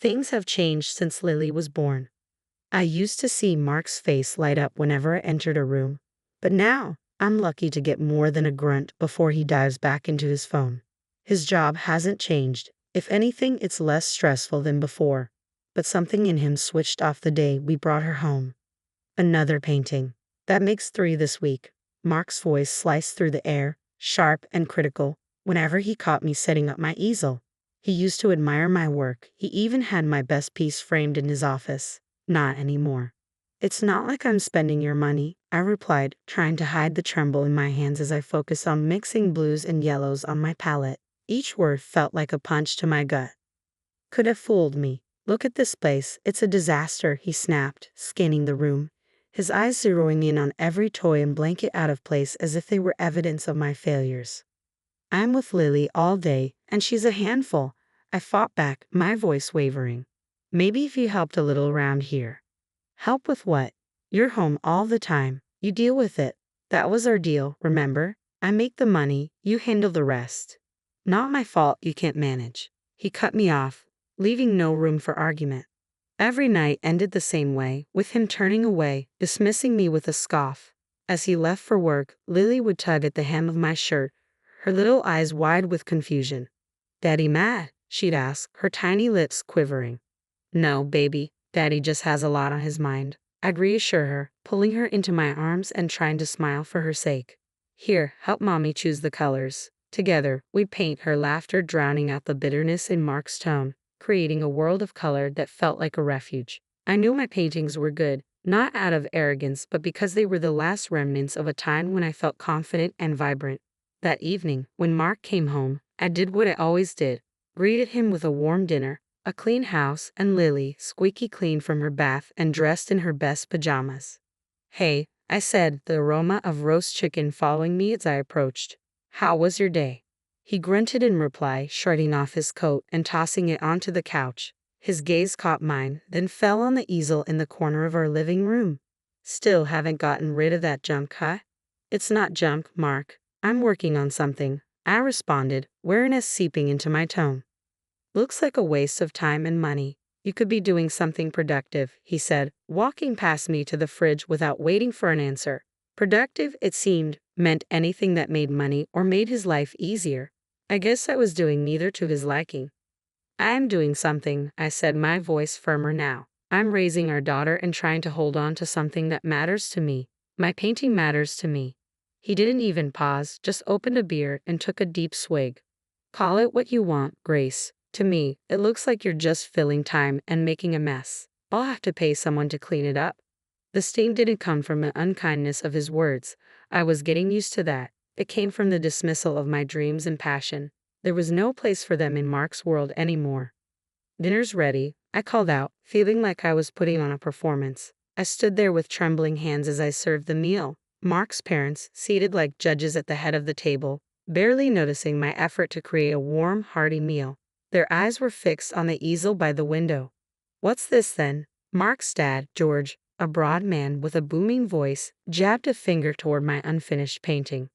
Things have changed since Lily was born. I used to see Mark's face light up whenever I entered a room, but now I'm lucky to get more than a grunt before he dives back into his phone. His job hasn't changed. If anything, it's less stressful than before, but something in him switched off the day we brought her home. Another painting. That makes 3 this week. Mark's voice sliced through the air, sharp and critical, whenever he caught me setting up my easel. He used to admire my work. He even had my best piece framed in his office. Not anymore. It's not like I'm spending your money, I replied, trying to hide the tremble in my hands as I focused on mixing blues and yellows on my palette. Each word felt like a punch to my gut. Could have fooled me. Look at this place. It's a disaster, he snapped, scanning the room, his eyes zeroing in on every toy and blanket out of place as if they were evidence of my failures. I'm with Lily all day, and she's a handful. I fought back, my voice wavering. Maybe if you helped a little around here. Help with what? You're home all the time. You deal with it. That was our deal, remember? I make the money, you handle the rest. Not my fault you can't manage. He cut me off, leaving no room for argument. Every night ended the same way, with him turning away, dismissing me with a scoff. As he left for work, Lily would tug at the hem of my shirt, her little eyes wide with confusion. "Daddy mad?" she'd ask, her tiny lips quivering. "No, baby, Daddy just has a lot on his mind," I'd reassure her, pulling her into my arms and trying to smile for her sake. "Here, help Mommy choose the colors." Together, we'd paint, her laughter drowning out the bitterness in Mark's tone, creating a world of color that felt like a refuge. I knew my paintings were good, not out of arrogance, but because they were the last remnants of a time when I felt confident and vibrant. That evening, when Mark came home, I did what I always did, greeted him with a warm dinner, a clean house, and Lily, squeaky clean from her bath and dressed in her best pajamas. "Hey," I said, the aroma of roast chicken following me as I approached. "How was your day?" He grunted in reply, shrugging off his coat and tossing it onto the couch. His gaze caught mine, then fell on the easel in the corner of our living room. "Still haven't gotten rid of that junk, huh?" "It's not junk, Mark. I'm working on something," I responded, weariness seeping into my tone. "Looks like a waste of time and money. You could be doing something productive," he said, walking past me to the fridge without waiting for an answer. Productive, it seemed, meant anything that made money or made his life easier. I guess I was doing neither to his liking. "I'm doing something," I said, my voice firmer now. "I'm raising our daughter and trying to hold on to something that matters to me. My painting matters to me." He didn't even pause, just opened a beer and took a deep swig. "Call it what you want, Grace. To me, it looks like you're just filling time and making a mess. I'll have to pay someone to clean it up." The sting didn't come from the unkindness of his words. I was getting used to that. It came from the dismissal of my dreams and passion. There was no place for them in Mark's world anymore. "Dinner's ready," I called out, feeling like I was putting on a performance. I stood there with trembling hands as I served the meal. Mark's parents, seated like judges at the head of the table, barely noticing my effort to create a warm, hearty meal. Their eyes were fixed on the easel by the window. "What's this then?" Mark's dad, George, a broad man with a booming voice, jabbed a finger toward my unfinished painting.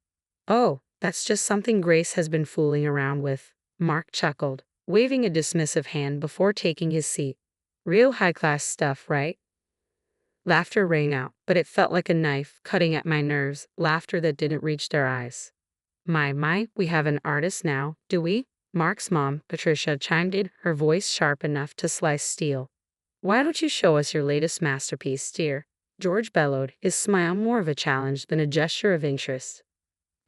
"Oh, that's just something Grace has been fooling around with," Mark chuckled, waving a dismissive hand before taking his seat. "Real high-class stuff, right?" Laughter rang out, but it felt like a knife cutting at my nerves, laughter that didn't reach their eyes. My, we have an artist now, do we?" Mark's mom, Patricia, chimed in, her voice sharp enough to slice steel. "Why don't you show us your latest masterpiece, dear?" George bellowed, his smile more of a challenge than a gesture of interest.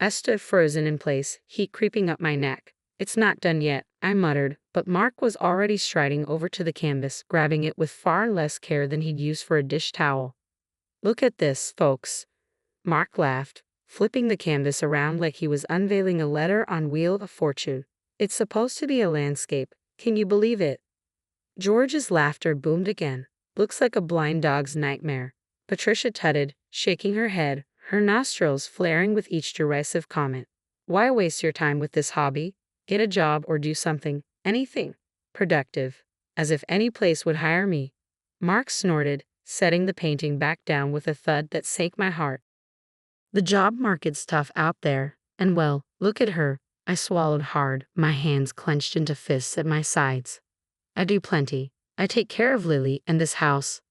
I stood frozen in place, heat creeping up my neck. "It's not done yet," I muttered, but Mark was already striding over to the canvas, grabbing it with far less care than he'd use for a dish towel. "Look at this, folks." Mark laughed, flipping the canvas around like he was unveiling a letter on Wheel of Fortune. "It's supposed to be a landscape. Can you believe it?" George's laughter boomed again. "Looks like a blind dog's nightmare," Patricia tutted, shaking her head, her nostrils flaring with each derisive comment. "Why waste your time with this hobby? Get a job or do something, anything, productive. As if any place would hire me." Mark snorted, setting the painting back down with a thud that sank my heart. "The job market's tough out there, and well, look at her." I swallowed hard, my hands clenched into fists at my sides. "I do plenty. I take care of Lily and this house.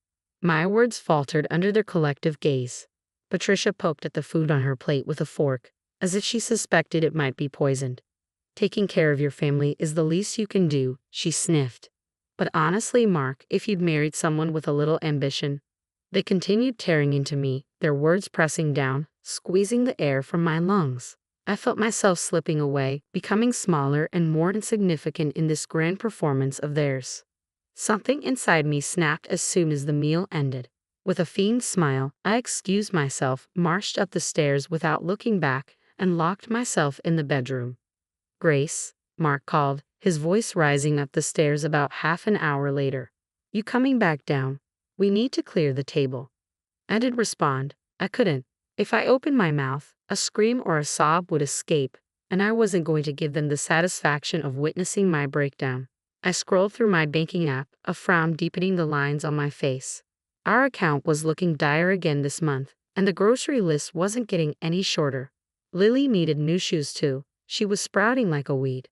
My words faltered under their collective gaze. Patricia poked at the food on her plate with a fork, as if she suspected it might be poisoned. Taking care of your family is the least you can do, she sniffed. But honestly, Mark, if you'd married someone with a little ambition. They continued tearing into me, their words pressing down, squeezing the air from my lungs. I felt myself slipping away, becoming smaller and more insignificant in this grand performance of theirs. Something inside me snapped as soon as the meal ended. With a fiend smile, I excused myself, marched up the stairs without looking back, and locked myself in the bedroom. Grace, Mark called, his voice rising up the stairs about half an hour later. You coming back down? We need to clear the table. I did respond. I couldn't. If I opened my mouth, a scream or a sob would escape, and I wasn't going to give them the satisfaction of witnessing my breakdown. I scrolled through my banking app, a frown deepening the lines on my face. Our account was looking dire again this month, and the grocery list wasn't getting any shorter. Lily needed new shoes too. She was sprouting like a weed.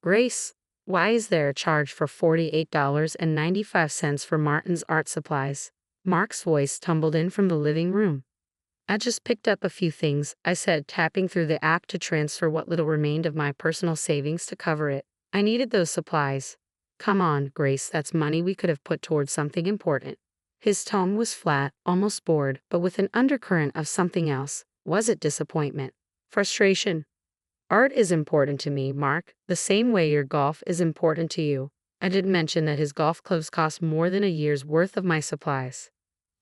Grace, why is there a charge for $48.95 for Martin's art supplies? Mark's voice tumbled in from the living room. I just picked up a few things, I said, tapping through the app to transfer what little remained of my personal savings to cover it. I needed those supplies. Come on, Grace, that's money we could have put towards something important. His tone was flat, almost bored, but with an undercurrent of something else. Was it disappointment? Frustration? Art is important to me, Mark, the same way your golf is important to you. I did mention that his golf clubs cost more than a year's worth of my supplies.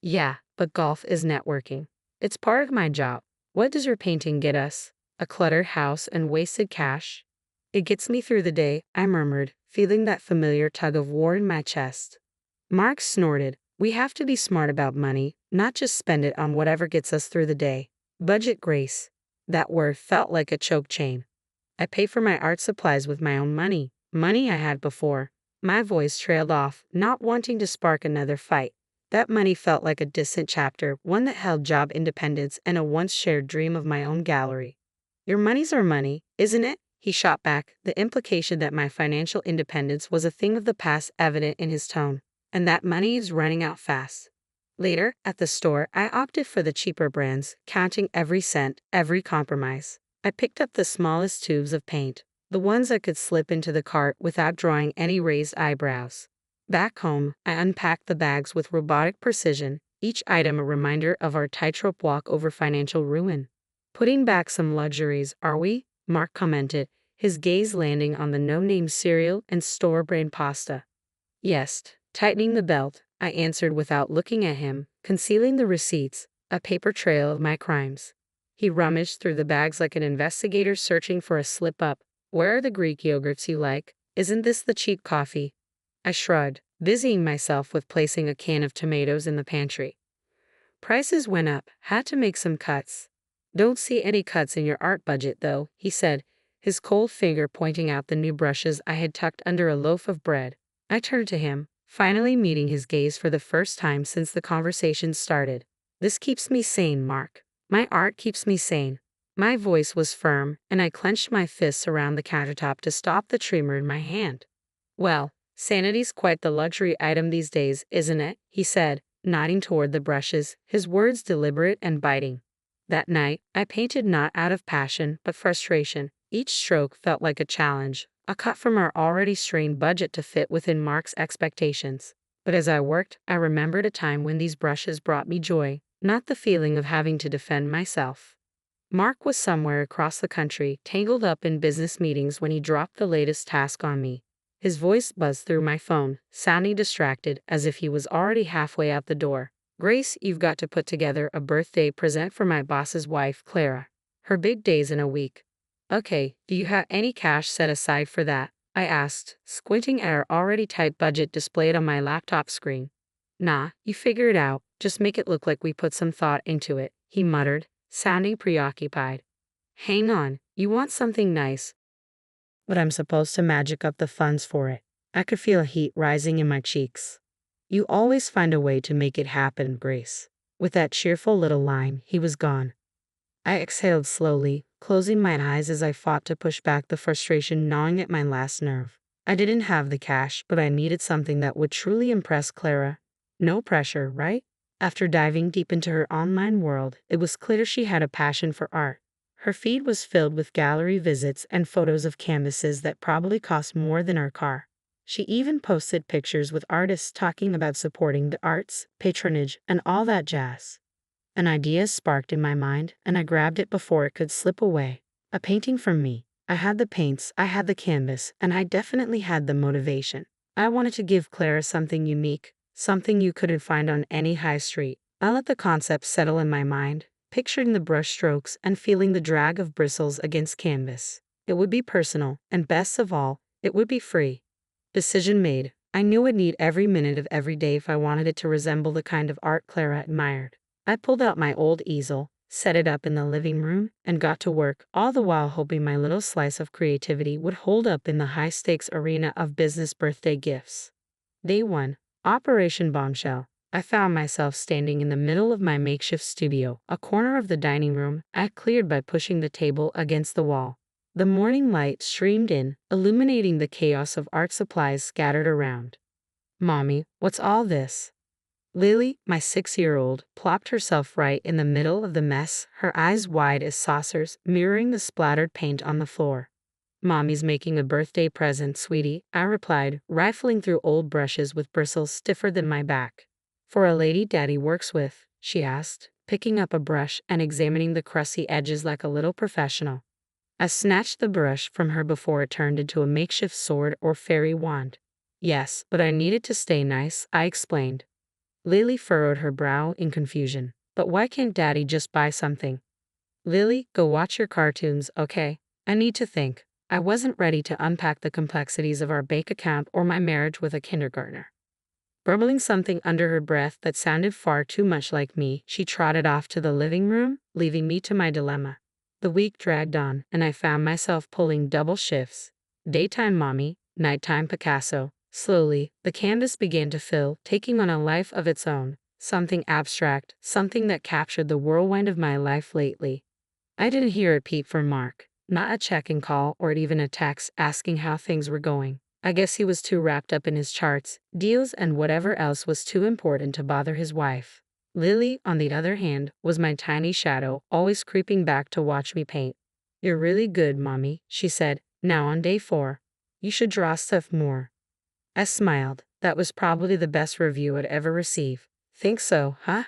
Yeah, but golf is networking. It's part of my job. What does your painting get us? A cluttered house and wasted cash? It gets me through the day, I murmured, feeling that familiar tug of war in my chest. Mark snorted. We have to be smart about money, not just spend it on whatever gets us through the day. Budget, Grace. That word felt like a choke chain. I pay for my art supplies with my own money I had before. My voice trailed off, not wanting to spark another fight. That money felt like a distant chapter, one that held job independence and a once shared dream of my own gallery. Your money's our money, isn't it? He shot back, the implication that my financial independence was a thing of the past evident in his tone. And that money is running out fast. Later, at the store, I opted for the cheaper brands, counting every cent, every compromise. I picked up the smallest tubes of paint, the ones I could slip into the cart without drawing any raised eyebrows. Back home, I unpacked the bags with robotic precision, each item a reminder of our tightrope walk over financial ruin. Putting back some luxuries, are we? Mark commented, his gaze landing on the no-name cereal and store-brand pasta. Yes, tightening the belt, I answered without looking at him, concealing the receipts, a paper trail of my crimes. He rummaged through the bags like an investigator searching for a slip-up. Where are the Greek yogurts you like? Isn't this the cheap coffee? I shrugged, busying myself with placing a can of tomatoes in the pantry. Prices went up, had to make some cuts. Don't see any cuts in your art budget, though, he said, his cold finger pointing out the new brushes I had tucked under a loaf of bread. I turned to him, finally meeting his gaze for the first time since the conversation started. This keeps me sane, Mark. My art keeps me sane. My voice was firm, and I clenched my fists around the countertop to stop the tremor in my hand. Well, sanity's quite the luxury item these days, isn't it? He said, nodding toward the brushes, his words deliberate and biting. That night, I painted not out of passion, but frustration. Each stroke felt like a challenge, a cut from our already strained budget to fit within Mark's expectations. But as I worked, I remembered a time when these brushes brought me joy, not the feeling of having to defend myself. Mark was somewhere across the country, tangled up in business meetings when he dropped the latest task on me. His voice buzzed through my phone, sounding distracted, as if he was already halfway out the door. Grace, you've got to put together a birthday present for my boss's wife, Clara. Her big day's in a week. Okay, do you have any cash set aside for that? I asked, squinting at our already tight budget displayed on my laptop screen. Nah, you figure it out, just make it look like we put some thought into it, he muttered, sounding preoccupied. Hang on, you want something nice. But I'm supposed to magic up the funds for it. I could feel heat rising in my cheeks. You always find a way to make it happen, Grace. With that cheerful little line, he was gone. I exhaled slowly, closing my eyes as I fought to push back the frustration gnawing at my last nerve. I didn't have the cash, but I needed something that would truly impress Clara. No pressure, right? After diving deep into her online world, it was clear she had a passion for art. Her feed was filled with gallery visits and photos of canvases that probably cost more than our car. She even posted pictures with artists talking about supporting the arts, patronage, and all that jazz. An idea sparked in my mind, and I grabbed it before it could slip away. A painting from me. I had the paints, I had the canvas, and I definitely had the motivation. I wanted to give Clara something unique, something you couldn't find on any high street. I let the concept settle in my mind, picturing the brush strokes and feeling the drag of bristles against canvas. It would be personal, and best of all, it would be free. Decision made. I knew I'd need every minute of every day if I wanted it to resemble the kind of art Clara admired. I pulled out my old easel, set it up in the living room, and got to work, all the while hoping my little slice of creativity would hold up in the high-stakes arena of business birthday gifts. Day 1. Operation Bombshell. I found myself standing in the middle of my makeshift studio, a corner of the dining room I cleared by pushing the table against the wall. The morning light streamed in, illuminating the chaos of art supplies scattered around. "Mommy, what's all this?" Lily, my 6-year-old, plopped herself right in the middle of the mess, her eyes wide as saucers, mirroring the splattered paint on the floor. "Mommy's making a birthday present, sweetie," I replied, rifling through old brushes with bristles stiffer than my back. "For a lady Daddy works with?" she asked, picking up a brush and examining the crusty edges like a little professional. I snatched the brush from her before it turned into a makeshift sword or fairy wand. "Yes, but I needed to stay nice," I explained. Lily furrowed her brow in confusion. "But why can't Daddy just buy something?" "Lily, go watch your cartoons, okay? I need to think." I wasn't ready to unpack the complexities of our bank account or my marriage with a kindergartner. Burbling something under her breath that sounded far too much like me, she trotted off to the living room, leaving me to my dilemma. The week dragged on, and I found myself pulling double shifts. Daytime mommy, nighttime Picasso. Slowly, the canvas began to fill, taking on a life of its own, something abstract, something that captured the whirlwind of my life lately. I didn't hear a peep from Mark, not a check-in call or even a text asking how things were going. I guess he was too wrapped up in his charts, deals, and whatever else was too important to bother his wife. Lily, on the other hand, was my tiny shadow, always creeping back to watch me paint. "You're really good, Mommy," she said. "Now on day 4. You should draw stuff more." I smiled. That was probably the best review I'd ever receive. "Think so, huh?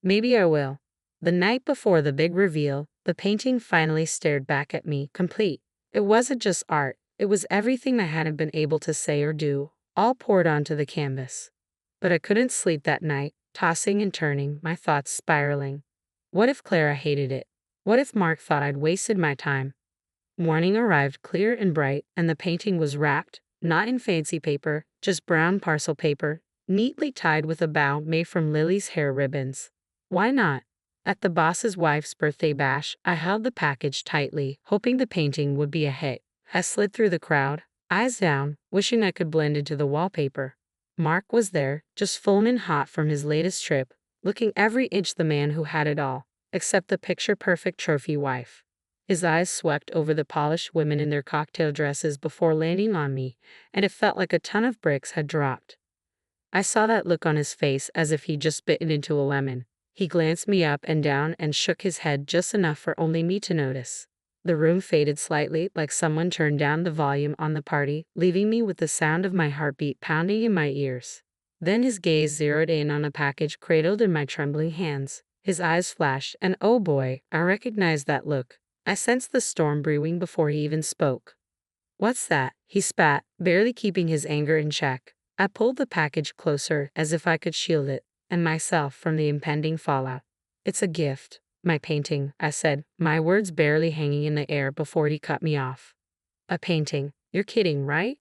Maybe I will." The night before the big reveal, the painting finally stared back at me, complete. It wasn't just art, it was everything I hadn't been able to say or do, all poured onto the canvas. But I couldn't sleep that night, tossing and turning, my thoughts spiraling. What if Clara hated it? What if Mark thought I'd wasted my time? Morning arrived clear and bright, and the painting was wrapped, not in fancy paper, just brown parcel paper, neatly tied with a bow made from Lily's hair ribbons. Why not? At the boss's wife's birthday bash, I held the package tightly, hoping the painting would be a hit. I slid through the crowd, eyes down, wishing I could blend into the wallpaper. Mark was there, just foaming hot from his latest trip, looking every inch the man who had it all, except the picture-perfect trophy wife. His eyes swept over the polished women in their cocktail dresses before landing on me, and it felt like a ton of bricks had dropped. I saw that look on his face as if he'd just bitten into a lemon. He glanced me up and down and shook his head just enough for only me to notice. The room faded slightly, like someone turned down the volume on the party, leaving me with the sound of my heartbeat pounding in my ears. Then his gaze zeroed in on a package cradled in my trembling hands. His eyes flashed, and oh boy, I recognized that look. I sensed the storm brewing before he even spoke. "What's that?" he spat, barely keeping his anger in check. I pulled the package closer, as if I could shield it, and myself from the impending fallout. "It's a gift. My painting," I said, my words barely hanging in the air before he cut me off. "A painting? You're kidding, right?"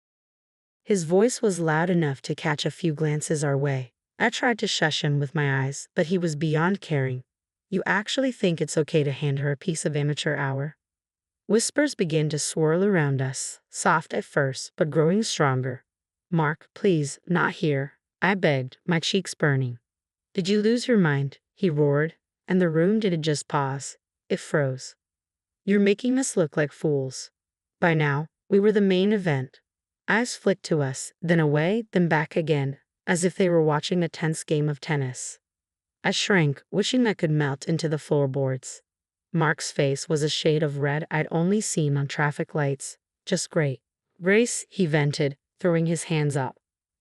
His voice was loud enough to catch a few glances our way. I tried to shush him with my eyes, but he was beyond caring. "You actually think it's okay to hand her a piece of amateur hour?" Whispers began to swirl around us, soft at first, but growing stronger. "Mark, please, not here," I begged, my cheeks burning. "Did you lose your mind?" he roared, and the room didn't just pause, it froze. "You're making us look like fools." By now, we were the main event. Eyes flicked to us, then away, then back again, as if they were watching a tense game of tennis. I shrank, wishing I could melt into the floorboards. Mark's face was a shade of red I'd only seen on traffic lights. Just great. Grace, he vented, throwing his hands up.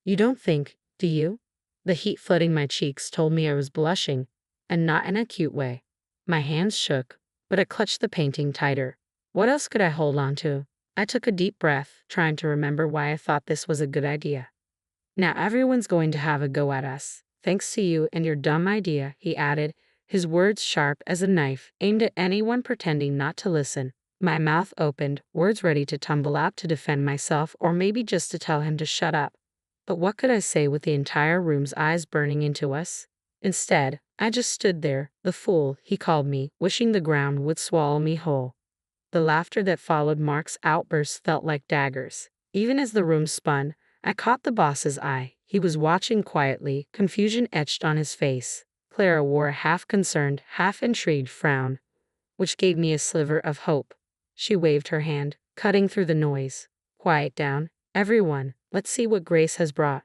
You don't think, do you? The heat flooding my cheeks told me I was blushing, and not in a cute way. My hands shook, but I clutched the painting tighter. What else could I hold on to? I took a deep breath, trying to remember why I thought this was a good idea. Now everyone's going to have a go at us. Thanks to you and your dumb idea, he added, his words sharp as a knife, aimed at anyone pretending not to listen. My mouth opened, words ready to tumble out to defend myself or maybe just to tell him to shut up. But what could I say with the entire room's eyes burning into us? Instead, I just stood there, the fool, he called me, wishing the ground would swallow me whole. The laughter that followed Mark's outburst felt like daggers. Even as the room spun, I caught the boss's eye. He was watching quietly, confusion etched on his face. Clara wore a half-concerned, half-intrigued frown, which gave me a sliver of hope. She waved her hand, cutting through the noise. Quiet down, everyone. Let's see what Grace has brought.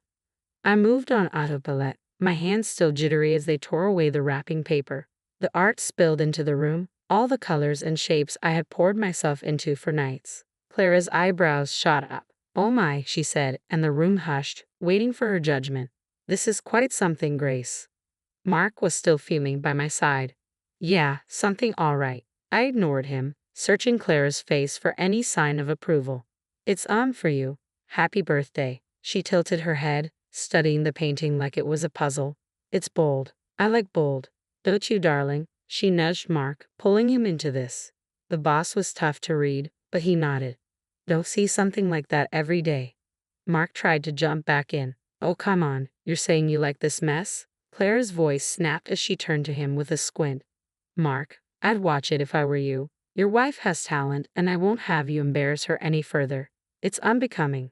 I moved on autopilot, my hands still jittery as they tore away the wrapping paper. The art spilled into the room, all the colors and shapes I had poured myself into for nights. Clara's eyebrows shot up. Oh my, she said, and the room hushed, waiting for her judgment. This is quite something, Grace. Mark was still fuming by my side. Yeah, something all right. I ignored him, searching Clara's face for any sign of approval. It's for you. Happy birthday. She tilted her head, studying the painting like it was a puzzle. It's bold. I like bold. Don't you, darling? She nudged Mark, pulling him into this. The boss was tough to read, but he nodded. Don't see something like that every day. Mark tried to jump back in. Oh, come on, you're saying you like this mess? Clara's voice snapped as she turned to him with a squint. Mark, I'd watch it if I were you. Your wife has talent, and I won't have you embarrass her any further. It's unbecoming.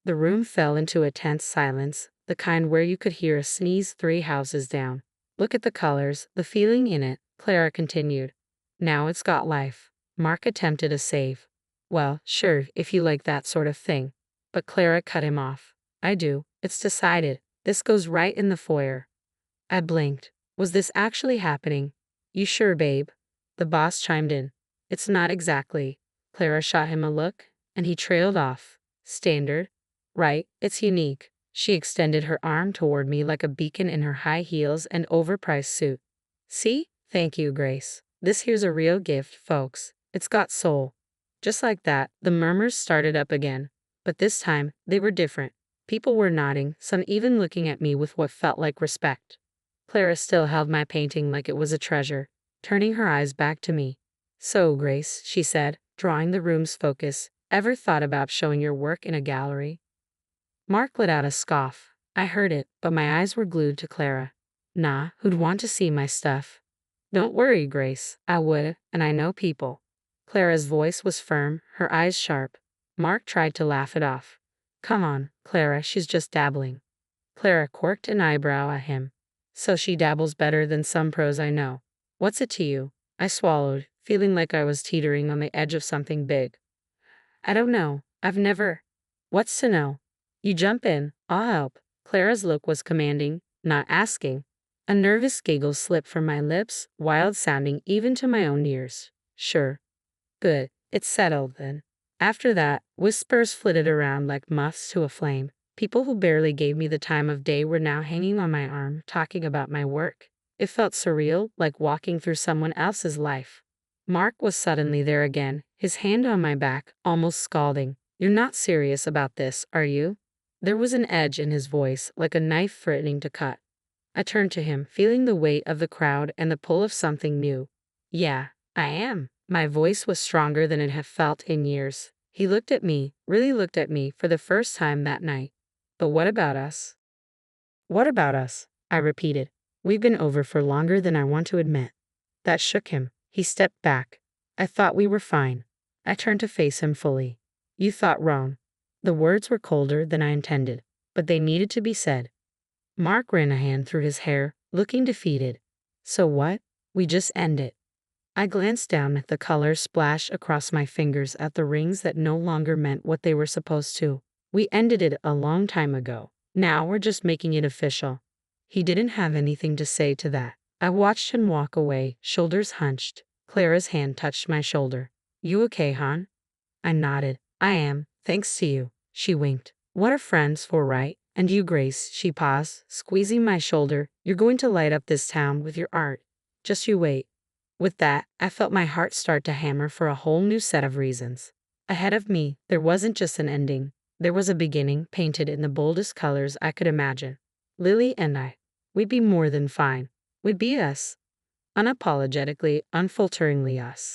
The room fell into a tense silence, the kind where you could hear a sneeze 3 houses down. Look at the colors, the feeling in it, Clara continued. Now it's got life. Mark attempted a save. Well, sure, if you like that sort of thing. But Clara cut him off. I do. It's decided. This goes right in the foyer. I blinked. Was this actually happening? You sure, babe? The boss chimed in. It's not exactly. Clara shot him a look, and he trailed off. Standard? Right, it's unique. She extended her arm toward me like a beacon in her high heels and overpriced suit. See? Thank you, Grace. This here's a real gift, folks. It's got soul. Just like that, the murmurs started up again. But this time, they were different. People were nodding, some even looking at me with what felt like respect. Clara still held my painting like it was a treasure, turning her eyes back to me. So, Grace, she said, drawing the room's focus, ever thought about showing your work in a gallery? Mark let out a scoff. I heard it, but my eyes were glued to Clara. Nah, who'd want to see my stuff? Don't worry, Grace, I would, and I know people. Clara's voice was firm, her eyes sharp. Mark tried to laugh it off. Come on, Clara, she's just dabbling. Clara quirked an eyebrow at him. So she dabbles better than some pros I know. What's it to you? I swallowed, feeling like I was teetering on the edge of something big. I don't know. I've never. What's to know? You jump in, I'll help. Clara's look was commanding, not asking. A nervous giggle slipped from my lips, wild-sounding even to my own ears. Sure. Good. It's settled, then. After that, whispers flitted around like moths to a flame. People who barely gave me the time of day were now hanging on my arm, talking about my work. It felt surreal, like walking through someone else's life. Mark was suddenly there again, his hand on my back, almost scalding. You're not serious about this, are you? There was an edge in his voice, like a knife threatening to cut. I turned to him, feeling the weight of the crowd and the pull of something new. Yeah, I am. My voice was stronger than it had felt in years. He looked at me, really looked at me for the first time that night. But what about us? What about us? I repeated. We've been over for longer than I want to admit. That shook him. He stepped back. I thought we were fine. I turned to face him fully. You thought wrong. The words were colder than I intended, but they needed to be said. Mark ran a hand through his hair, looking defeated. So what? We just end it. I glanced down at the color splash across my fingers at the rings that no longer meant what they were supposed to. We ended it a long time ago. Now we're just making it official. He didn't have anything to say to that. I watched him walk away, shoulders hunched. Clara's hand touched my shoulder. You okay, hon? I nodded. I am, thanks to you. She winked. What are friends for, right? And you, Grace, she paused, squeezing my shoulder. You're going to light up this town with your art. Just you wait. With that, I felt my heart start to hammer for a whole new set of reasons. Ahead of me, there wasn't just an ending. There was a beginning, painted in the boldest colors I could imagine. Lily and I. We'd be more than fine. We'd be us. Unapologetically, unfalteringly us.